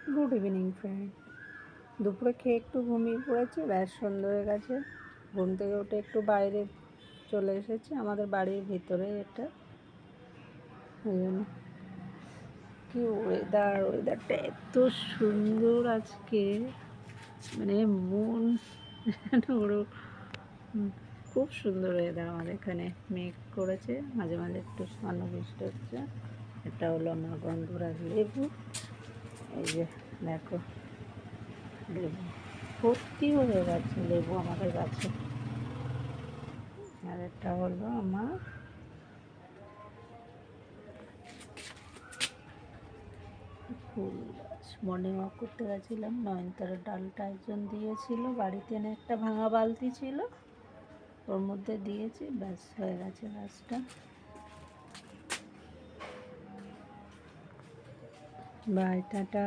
Good evening friend. দুপুরে খেয়ে একটু ঘুমিয়ে পড়েছি, ব্যাস সন্ধ্যে হয়ে গেছে। ঘুম থেকে উঠে একটু বাইরে চলে এসেছি, আমাদের বাড়ির ভিতরে এটা। ওই জন্য কি ওয়েদারটা এত সুন্দর আজকে, মানে মন ওরও খুব সুন্দর ওয়েদার আমাদের এখানে। মেঘ করেছে, মাঝে মাঝে একটু সামান্য বৃষ্টি হচ্ছে। এটা হলো আমার গন্ধরাজ লেবু। এই যে দেখো, লেবু ভর্তি হয়ে গেছে লেবু আমাদের গাছে। আর এটা হলো আমার ফুল গাছ। মর্নিং ওয়াক করতে গেছিলাম, নয়নতারার ডালটা একজন দিয়েছিল, বাড়িতে এনে একটা ভাঙা বালতি ছিল, ওর মধ্যে দিয়েছি, ব্যাস হয়ে গেছে গাছটা। Bye, tata.